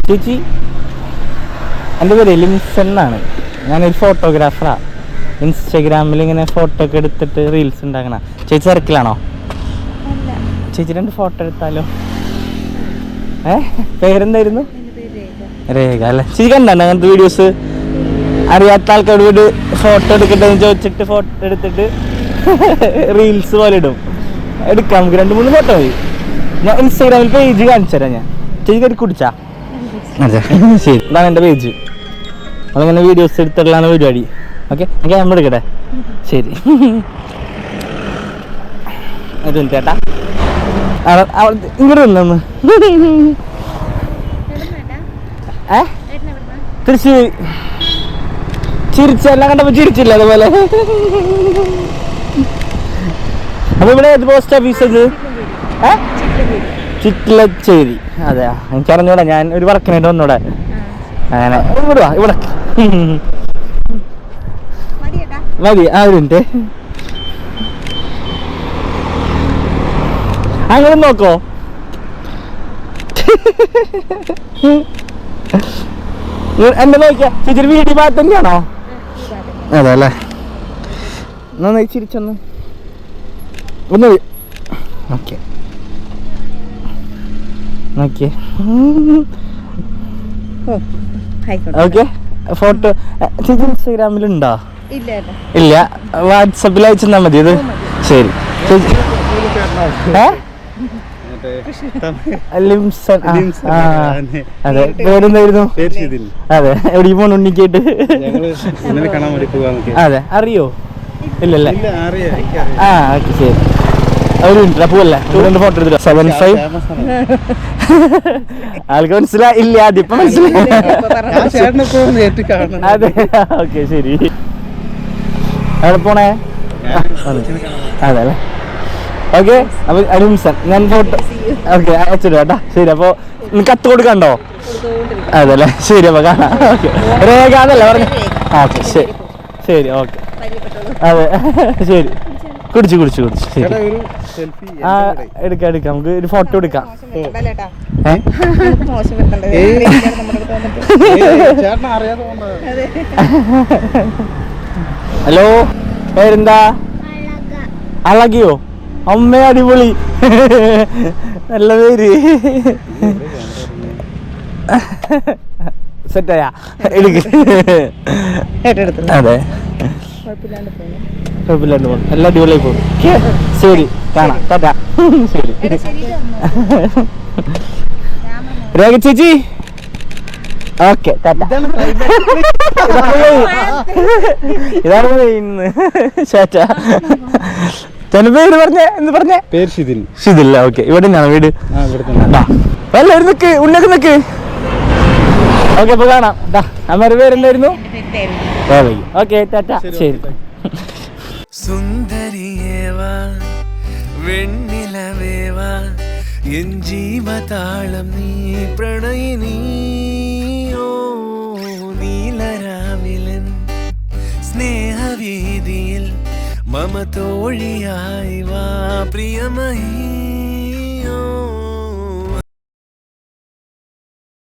ചേച്ചി, എൻ്റെ പേര് ലിംസൺ എന്നാണ്. ഞാനൊരു ഫോട്ടോഗ്രാഫറാണ്. ഇൻസ്റ്റാഗ്രാമിൽ ഇങ്ങനെ ഫോട്ടോ ഒക്കെ എടുത്തിട്ട് റീൽസ് ഉണ്ടാക്കണ. ചേച്ചി തിരക്കിലാണോ? ചേച്ചി 2 ഫോട്ടോ എടുത്താലോ? പേരെന്തായിരുന്നു? രേഖ അല്ലേ? ചേച്ചി കണ്ടാണ് അങ്ങനത്തെ വീഡിയോസ്? അറിയാത്ത ആൾക്കാരോട് ഫോട്ടോ എടുക്കട്ടെ എന്ന് ചോദിച്ചിട്ട് ഫോട്ടോ എടുത്തിട്ട് റീൽസ് പോലെ ഇടും. എടുക്കാം, നമുക്ക് 2-3 ഫോട്ടോ മതി. ഞാൻ ഇൻസ്റ്റാഗ്രാമിൽ പേജ് കാണിച്ചു തരാം. ഞാൻ ചേച്ചി കയറി കുടിച്ചാ? അതെ, ശരി. ഇതാണ് എൻ്റെ പേജ്. നമ്മളിങ്ങനെ വീഡിയോസ് എടുത്തിട്ടുള്ളതാണ് പരിപാടി. ഓക്കെ, ക്യാമറ എടുക്കട്ടെ? ശരി. അത് ചേട്ടാ ഇങ്ങോട്ട് വന്നു. തൃശ്ശൂർ. ചിരിച്ചെല്ലാം കണ്ടപ്പോ ചിരിച്ചില്ല അതുപോലെ. അപ്പൊ ഇവിടെ ഏത് പോസ്റ്റ് ഓഫീസ്? ചിറ്റിലച്ചേരി. അതെയാ, എനിക്കറിഞ്ഞൂടാ. ഞാൻ ഒരു വർക്കിനായിട്ട് വന്നൂടെ. അങ്ങനെ ഇവിടുവാ, ഇവിടെ മതി. ആ, ഒരു മിനിറ്റ്. അങ്ങനെ നോക്കോ. എന്നെ നോക്കിയാ ചേച്ചി വീഡിയോ ഭാഗത്ത് തന്നെയാണോ? അതെ അല്ലേ? നന്നായി ചിരിച്ചൊന്ന് ഒന്ന്. ഓക്കെ, നോക്കിയേ. ഓക്കെ, ഫോട്ടോ ചേച്ചി ഇൻസ്റ്റാഗ്രാമിലുണ്ടോ? ഇല്ല, വാട്സപ്പിൽ അയച്ചെന്നാ മതി. ഇത് ശരി. ലിംസൺ. അതെ, പേരെന്തായിരുന്നു? അതെ, എവിടേക്ക് പോണു ഉണ്ണിക്കായിട്ട്? അതെ, അറിയോ? ഇല്ലല്ലേ? ആ, ഓക്കെ, ശരി. ഒരു മിനിറ്റ് പോവല്ലേ, 2 ഫോട്ടോ എടുത്തിട്ട് 75. ആൾക്ക് മനസ്സിലായി? ഇല്ല, അതിപ്പോ മനസ്സിലായി. അതെ, ഓക്കെ, ശരി. എവിടെ പോണേ? അതെ അല്ലേ? ഓക്കെ, അപ്പൊ ലിംസൺ ഞാൻ ഫോട്ടോ ഓക്കെ അയച്ചിട്ട് കേട്ടാ. ശരി, അപ്പൊ കത്ത് കൊടുക്കണ്ടോ? അതെ അല്ലേ? ശരി, അപ്പൊ കാണാം. ഓക്കെ, രേഖ അതല്ലേ പറഞ്ഞു? ഓക്കെ, ശരി ശരി. ഓക്കെ, അതെ, ശരി. കുടിച്ചു. ശരി. ആ, എടുക്കാം. നമുക്ക് ഒരു ഫോട്ടോ എടുക്കാം. ഹലോ, പേരെന്താ? അളകിയോ? അമ്മ, അടിപൊളി, നല്ല പേര്. സെറ്റായാ? എടുക്ക്. അതെ, കുഴപ്പമില്ലാണ്ട് പോകും. എല്ലാം അടിപൊളിയായി പോകും. ശരി, കാണാം. ടാറ്റാ. ശരി. രേഖ ചേച്ചി, ഓക്കെ, ഇതാണ് ഇന്ന്. ചേട്ടാ, ചേട്ടൻ പേര് പറഞ്ഞേ? എന്ത് പറഞ്ഞേ? പേര് ഷിതിൽ. ഷിതില്ല. ഓക്കെ, ഇവിടെ തന്നെയാണ് വീട്? എല്ലാവരും നിക്ക്, ഉണ്ണൊക്കെ നിക്ക്. ഓക്കെ, അപ്പൊ കാണാം. അമ്മയുടെ പേരെന്തായിരുന്നു? ഓക്കെ, ടാറ്റാ. ശരി. സുന്ദരിയേവാ വെണ്ണിലവേവാ എൻ ജീവതാളം നീ പ്രണയിനീ. ഓ നീലരാവിലൻ സ്നേഹവീതിയിൽ മമ തോഴിയായി വാ പ്രിയമയീ.